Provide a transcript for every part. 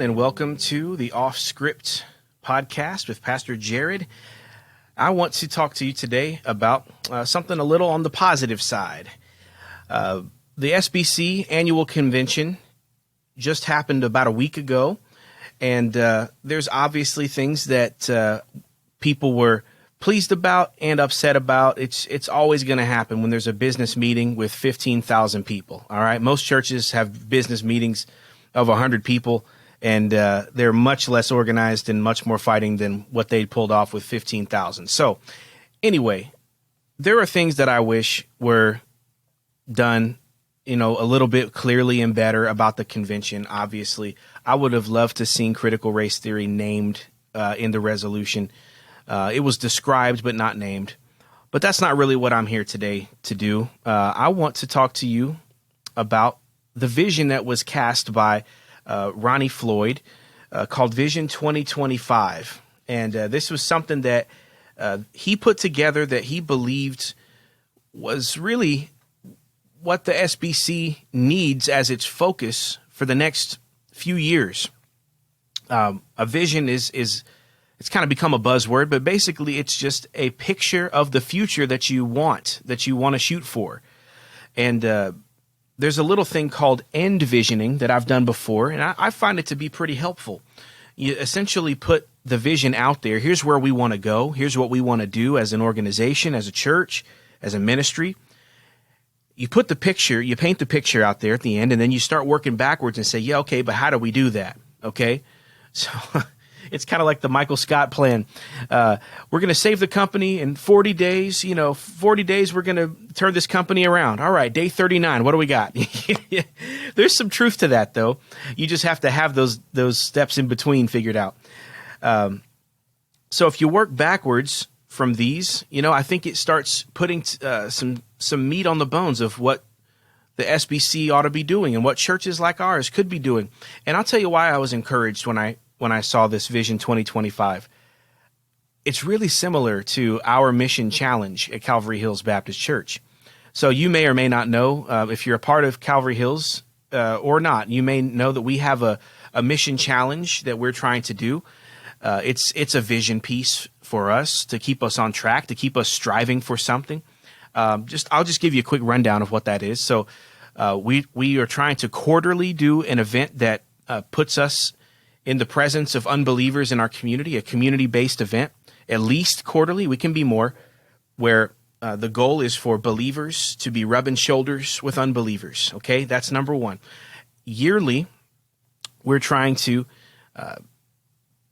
and welcome to the Off Script podcast with Pastor Jared. I want to talk to you today about something a little on the positive side. The SBC Annual Convention just happened about a week ago, and there's obviously things that people were pleased about and upset about. It's always going to happen when there's a business meeting with 15,000 people. All right, most churches have business meetings of 100 people, and they're much less organized and much more fighting than what they pulled off with 15,000. So anyway, there are things that I wish were done, a little bit clearly and better about the convention. Obviously, I would have loved to seen critical race theory named in the resolution. It was described but not named. But that's not really what I'm here today to do. I want to talk to you about the vision that was cast by Ronnie Floyd called Vision 2025. And this was something that he put together that he believed was really what the SBC needs as its focus for the next few years. A vision is it's kind of become a buzzword, but basically it's just a picture of the future that you want to shoot for. And there's a little thing called end visioning that I've done before, and I find it to be pretty helpful. You essentially put the vision out there. Here's where we want to go. Here's what we want to do as an organization, as a church, as a ministry. You put the picture, you paint the picture out there at the end, and then you start working backwards and say, yeah, okay, but how do we do that? Okay, so it's kind of like the Michael Scott plan. We're going to save the company in 40 days. 40 days, we're going to turn this company around. All right, day 39, what do we got? There's some truth to that, though. You just have to have those steps in between figured out. So if you work backwards from these, I think it starts putting some meat on the bones of what the SBC ought to be doing and what churches like ours could be doing. And I'll tell you why I was encouraged when I saw this Vision 2025. It's really similar to our mission challenge at Calvary Hills Baptist Church. So you may or may not know, if you're a part of Calvary Hills or not, you may know that we have a mission challenge that we're trying to do. It's a vision piece for us to keep us on track, to keep us striving for something. I'll just give you a quick rundown of what that is. So we are trying to quarterly do an event that puts us in the presence of unbelievers in our community, a community-based event, at least quarterly. We can be more, where the goal is for believers to be rubbing shoulders with unbelievers. Okay, that's number one. Yearly, we're trying to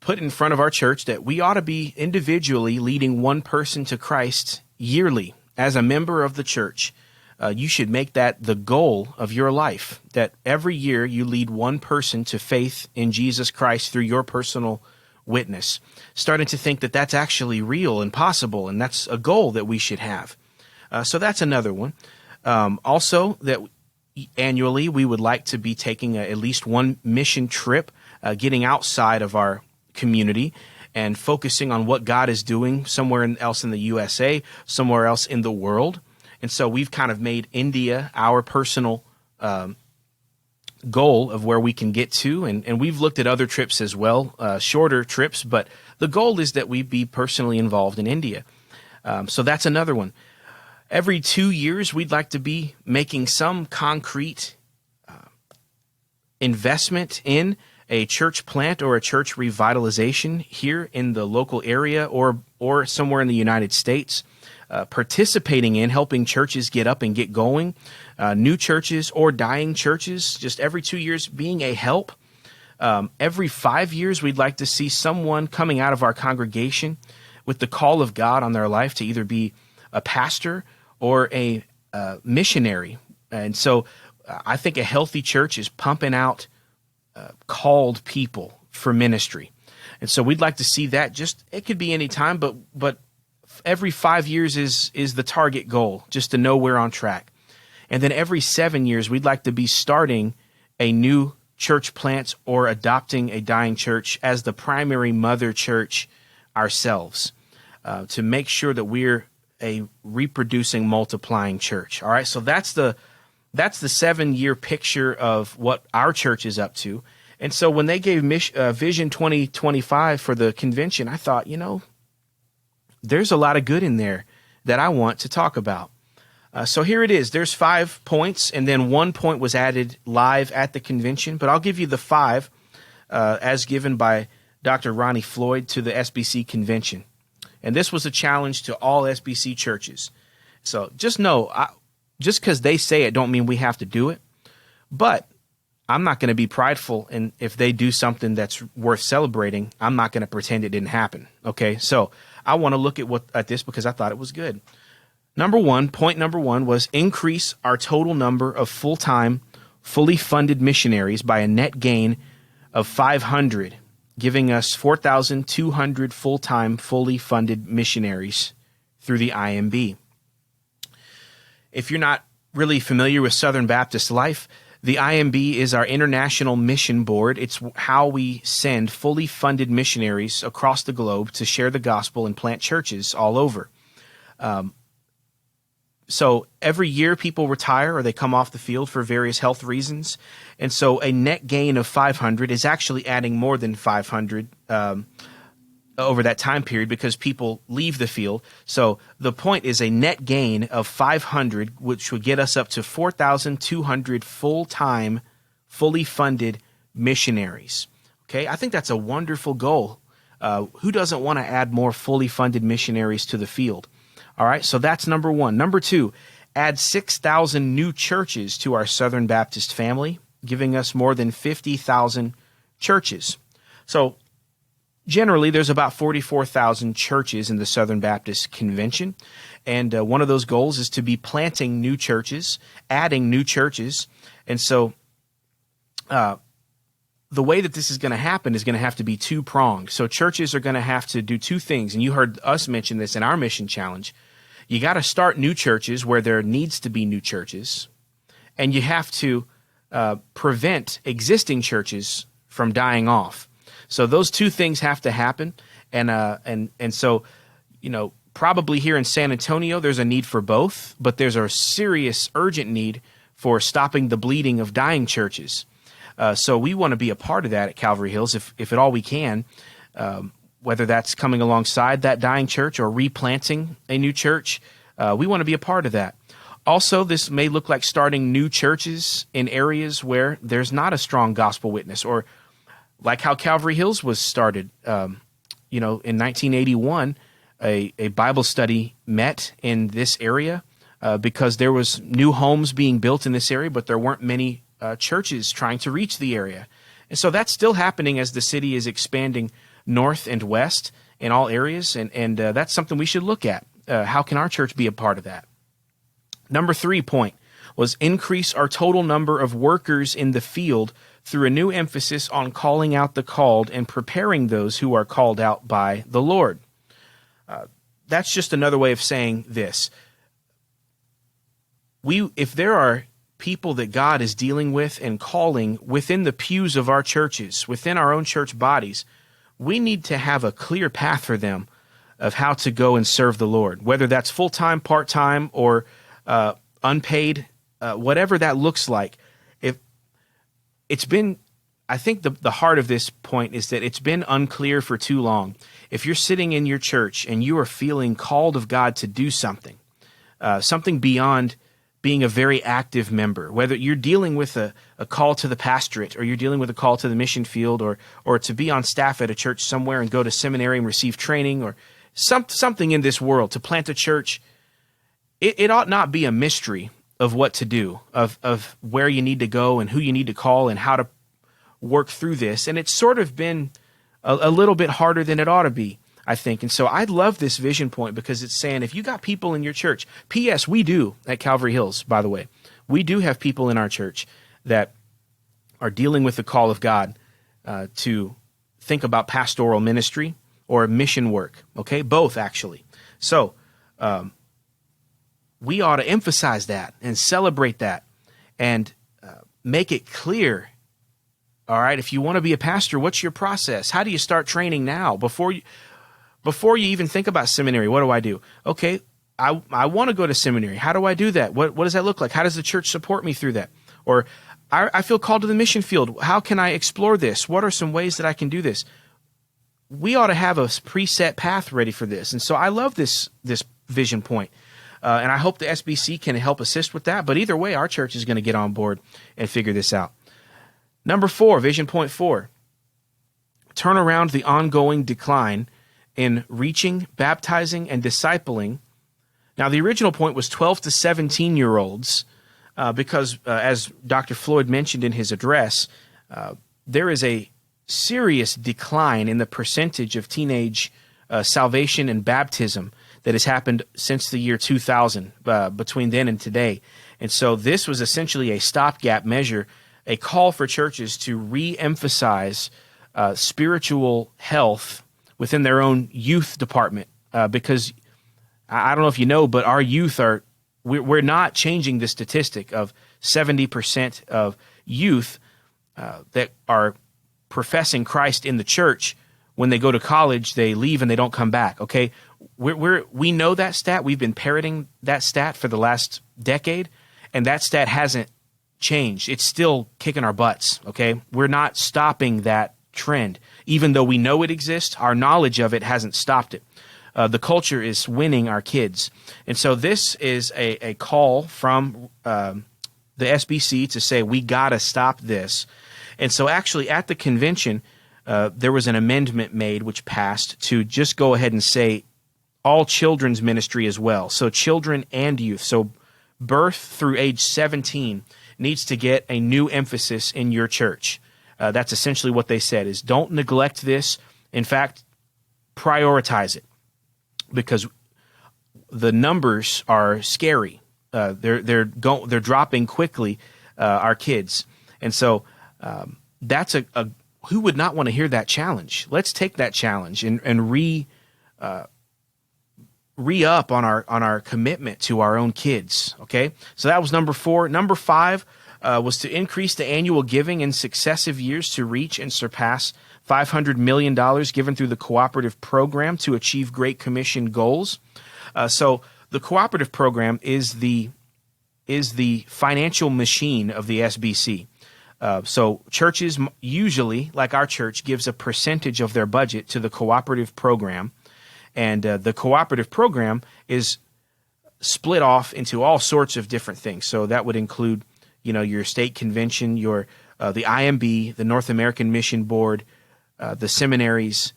put in front of our church that we ought to be individually leading one person to Christ yearly. As a member of the church, you should make that the goal of your life, that every year you lead one person to faith in Jesus Christ through your personal witness. Starting to think that that's actually real and possible, and that's a goal that we should have. So that's another one. Also, that annually we would like to be taking at least one mission trip, getting outside of our community and focusing on what God is doing somewhere else in the USA, somewhere else in the world. And so we've kind of made India our personal goal of where we can get to. And we've looked at other trips as well, shorter trips, but the goal is that we be personally involved in India. So that's another one. Every 2 years, we'd like to be making some concrete investment in a church plant or a church revitalization here in the local area or somewhere in the United States. Participating in helping churches get up and get going, new churches or dying churches, just every 2 years being a help. Every 5 years, we'd like to see someone coming out of our congregation with the call of God on their life to either be a pastor or a missionary. And so I think a healthy church is pumping out called people for ministry. And so we'd like to see that. It could be any time, but every 5 years is the target goal, just to know we're on track. And then every 7 years, we'd like to be starting a new church plant or adopting a dying church as the primary mother church ourselves, to make sure that we're a reproducing, multiplying church. All right, so that's the 7-year picture of what our church is up to. And so when they gave Vision 2025 for the convention, I thought, there's a lot of good in there that I want to talk about. So here it is. There's 5 points, and then 1 point was added live at the convention. But I'll give you the 5 as given by Dr. Ronnie Floyd to the SBC convention. And this was a challenge to all SBC churches. So just know, just because they say it don't mean we have to do it. But I'm not going to be prideful, and if they do something that's worth celebrating, I'm not going to pretend it didn't happen. Okay, so I want to look at this because I thought it was good. Point number one was increase our total number of full-time, fully funded missionaries by a net gain of 500, giving us 4,200 full-time, fully funded missionaries through the IMB. If you're not really familiar with Southern Baptist life, the IMB is our International Mission Board. It's how we send fully funded missionaries across the globe to share the gospel and plant churches all over. So every year people retire or they come off the field for various health reasons. And so a net gain of 500 is actually adding more than 500 over that time period because people leave the field. So the point is a net gain of 500, which would get us up to 4,200 full-time, fully funded missionaries. Okay, I think that's a wonderful goal. Who doesn't want to add more fully funded missionaries to the field? All right, so that's number one. Number two, add 6,000 new churches to our Southern Baptist family, giving us more than 50,000 churches. So generally, there's about 44,000 churches in the Southern Baptist Convention, and one of those goals is to be planting new churches, adding new churches. And so the way that this is going to happen is going to have to be two-pronged. So churches are going to have to do two things, and you heard us mention this in our mission challenge. You got to start new churches where there needs to be new churches, and you have to prevent existing churches from dying off. So those two things have to happen, and so, probably here in San Antonio, there's a need for both, but there's a serious, urgent need for stopping the bleeding of dying churches. So we want to be a part of that at Calvary Hills, if at all we can, whether that's coming alongside that dying church or replanting a new church. We want to be a part of that. Also, this may look like starting new churches in areas where there's not a strong gospel witness, or like how Calvary Hills was started. In 1981, a Bible study met in this area because there was new homes being built in this area, but there weren't many churches trying to reach the area. And so that's still happening as the city is expanding north and west in all areas, and that's something we should look at. How can our church be a part of that? Number 3 point was increase our total number of workers in the field through a new emphasis on calling out the called and preparing those who are called out by the Lord. That's just another way of saying this. If there are people that God is dealing with and calling within the pews of our churches, within our own church bodies, we need to have a clear path for them of how to go and serve the Lord, whether that's full-time, part-time, or unpaid, whatever that looks like. I think the heart of this point is that it's been unclear for too long. If you're sitting in your church and you are feeling called of God to do something, something beyond being a very active member, whether you're dealing with a call to the pastorate, or you're dealing with a call to the mission field, or to be on staff at a church somewhere and go to seminary and receive training, or something in this world, to plant a church, it ought not be a mystery of what to do, of where you need to go and who you need to call and how to work through this. And it's sort of been a little bit harder than it ought to be, I think. And so I love this vision point because it's saying if you got people in your church, P.S., we do at Calvary Hills, by the way, we do have people in our church that are dealing with the call of God to think about pastoral ministry or mission work, okay? Both, actually. So we ought to emphasize that and celebrate that and make it clear. All right, if you want to be a pastor, what's your process? How do you start training now? Before you even think about seminary, what do I do? Okay, I want to go to seminary. How do I do that? What does that look like? How does the church support me through that? Or I feel called to the mission field. How can I explore this? What are some ways that I can do this? We ought to have a preset path ready for this. And so I love this vision point. And I hope the SBC can help assist with that. But either way, our church is going to get on board and figure this out. Number 4, vision point 4, turn around the ongoing decline in reaching, baptizing, and discipling. Now, the original point was 12 to 17-year-olds because, as Dr. Floyd mentioned in his address, there is a serious decline in the percentage of teenage salvation and baptism that has happened since the year 2000, between then and today. And so this was essentially a stopgap measure, a call for churches to re-emphasize spiritual health within their own youth department, because I don't know if you know, but our youth we're not changing the statistic of 70% of youth that are professing Christ in the church. When they go to college, they leave and they don't come back. Okay, we know that stat. We've been parroting that stat for the last decade, and that stat hasn't changed. It's still kicking our butts. Okay, we're not stopping that trend, even though we know it exists. Our knowledge of it hasn't stopped it. The culture is winning our kids, and so this is a call from the SBC to say we gotta stop this. And so actually at the convention, there was an amendment made which passed to just go ahead and say all children's ministry as well. So children and youth. So birth through age 17 needs to get a new emphasis in your church. That's essentially what they said, is don't neglect this. In fact, prioritize it, because the numbers are scary. They're dropping quickly, our kids. And so that's a who would not want to hear that challenge? Let's take that challenge and re-up on our commitment to our own kids. Okay, so that was number 4. Number 5 was to increase the annual giving in successive years to reach and surpass $500 million given through the cooperative program to achieve Great Commission goals. So the cooperative program is the financial machine of the SBC. So churches usually, like our church, gives a percentage of their budget to the cooperative program, and the cooperative program is split off into all sorts of different things. So that would include, your state convention, the IMB, the North American Mission Board, the seminaries,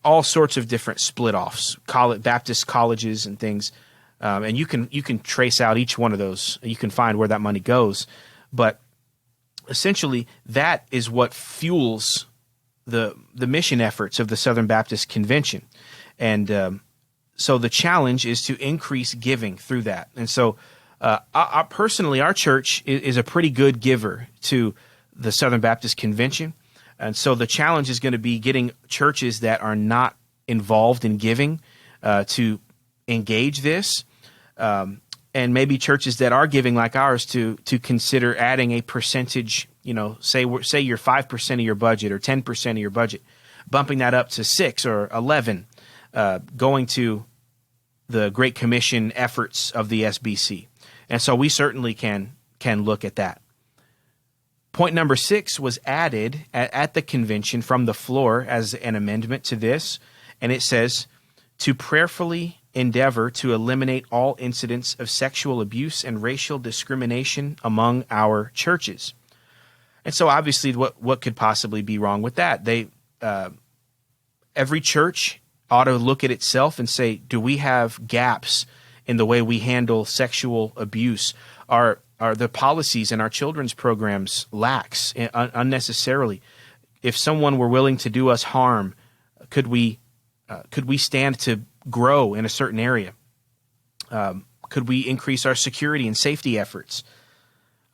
all sorts of different split offs, Baptist colleges and things, and you can trace out each one of those. You can find where that money goes, but essentially, that is what fuels the mission efforts of the Southern Baptist Convention. And so the challenge is to increase giving through that. And so personally, our church is a pretty good giver to the Southern Baptist Convention. And so the challenge is going to be getting churches that are not involved in giving to engage this. And maybe churches that are giving like ours to consider adding a percentage, say you're 5% of your budget or 10% of your budget, bumping that up to 6 or 11, going to the Great Commission efforts of the SBC. And so we certainly can look at that. Point number 6 was added at the convention from the floor as an amendment to this, and it says, to prayerfully endeavor to eliminate all incidents of sexual abuse and racial discrimination among our churches. And so obviously what could possibly be wrong with that? Every church ought to look at itself and say, do we have gaps in the way we handle sexual abuse? Are the policies in our children's programs lax unnecessarily? If someone were willing to do us harm, could we stand to grow in a certain area? Could we increase our security and safety efforts?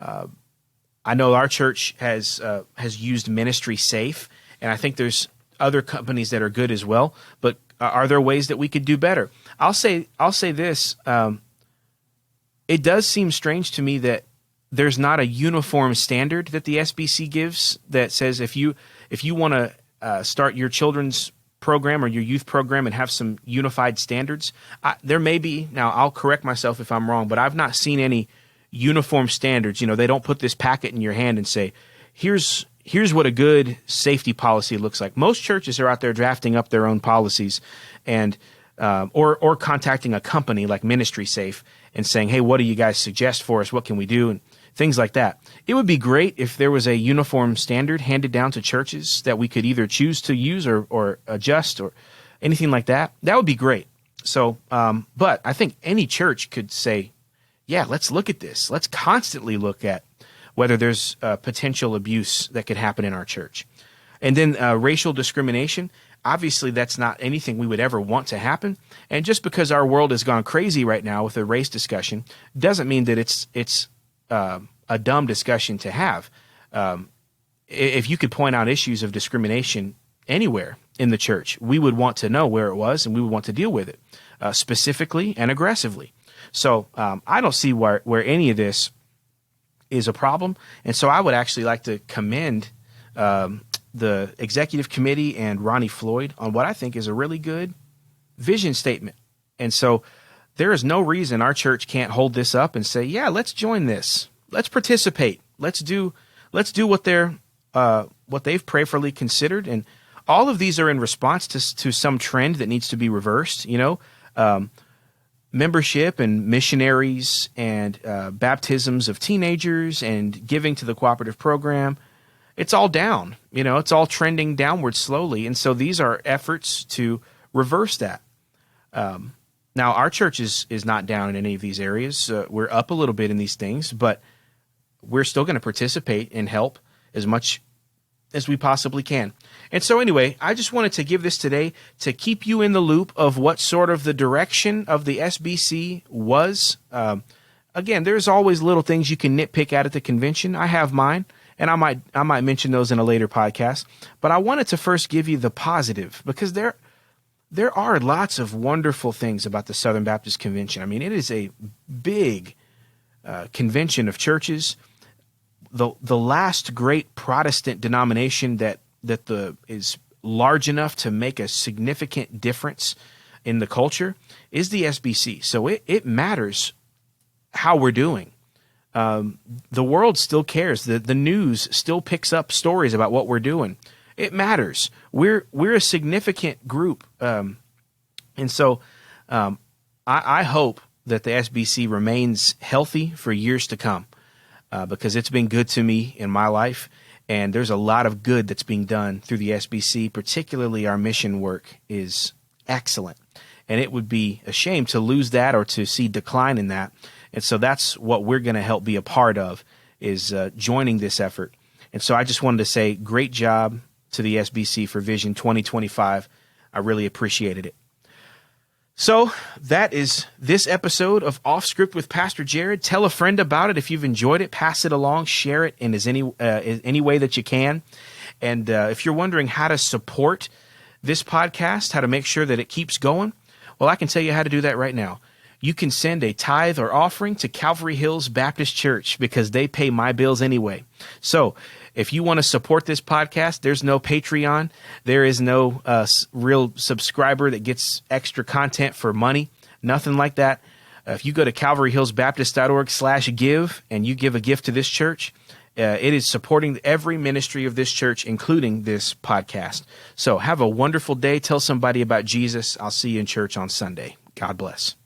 I know our church has used Ministry Safe, and I think there's other companies that are good as well. But are there ways that we could do better? I'll say this: it does seem strange to me that there's not a uniform standard that the SBC gives that says if you want to start your children's program or your youth program and have some unified standards. There may be, now I'll correct myself if I'm wrong, but I've not seen any uniform standards. They don't put this packet in your hand and say, here's what a good safety policy looks like. Most churches are out there drafting up their own policies and or contacting a company like Ministry Safe and saying, hey, what do you guys suggest for us? What can we do? And things like that. It would be great if there was a uniform standard handed down to churches that we could either choose to use or adjust or anything like that. That would be great. So, but I think any church could say, yeah, let's look at this. Let's constantly look at whether there's potential abuse that could happen in our church. And then racial discrimination. Obviously, that's not anything we would ever want to happen. And just because our world has gone crazy right now with a race discussion doesn't mean that it's a dumb discussion to have. If you could point out issues of discrimination anywhere in the church, we would want to know where it was and we would want to deal with it specifically and aggressively. So I don't see where any of this is a problem. And so I would actually like to commend the executive committee and Ronnie Floyd on what I think is a really good vision statement. And so there is no reason our church can't hold this up and say, yeah, let's join this. Let's participate. Let's do what they've prayerfully considered. And all of these are in response to some trend that needs to be reversed. Membership and missionaries and baptisms of teenagers and giving to the cooperative program. It's all down, it's all trending downward slowly. And so these are efforts to reverse that. Now, our church is not down in any of these areas. We're up a little bit in these things, but we're still going to participate and help as much as we possibly can. And so anyway, I just wanted to give this today to keep you in the loop of what sort of the direction of the SBC was. Again, there's always little things you can nitpick at the convention. I have mine. And I might mention those in a later podcast. But I wanted to first give you the positive, because there are lots of wonderful things about the Southern Baptist Convention. I mean, it is a big convention of churches. The last great Protestant denomination that is large enough to make a significant difference in the culture is the SBC. So it matters how we're doing. The world still cares. The news still picks up stories about what we're doing. It matters. We're a significant group. And so I hope that the SBC remains healthy for years to come, because it's been good to me in my life. And there's a lot of good that's being done through the SBC, particularly our mission work is excellent. And it would be a shame to lose that or to see decline in that. And so that's what we're going to help be a part of, is joining this effort. And so I just wanted to say great job to the SBC for Vision 2025. I really appreciated it. So that is this episode of Off Script with Pastor Jared. Tell a friend about it if you've enjoyed it. Pass it along. Share it in any way that you can. And if you're wondering how to support this podcast, how to make sure that it keeps going, well, I can tell you how to do that right now. You can send a tithe or offering to Calvary Hills Baptist Church, because they pay my bills anyway. So if you want to support this podcast, there's no Patreon. There is no real subscriber that gets extra content for money. Nothing like that. If you go to calvaryhillsbaptist.org/give and you give a gift to this church, it is supporting every ministry of this church, including this podcast. So have a wonderful day. Tell somebody about Jesus. I'll see you in church on Sunday. God bless.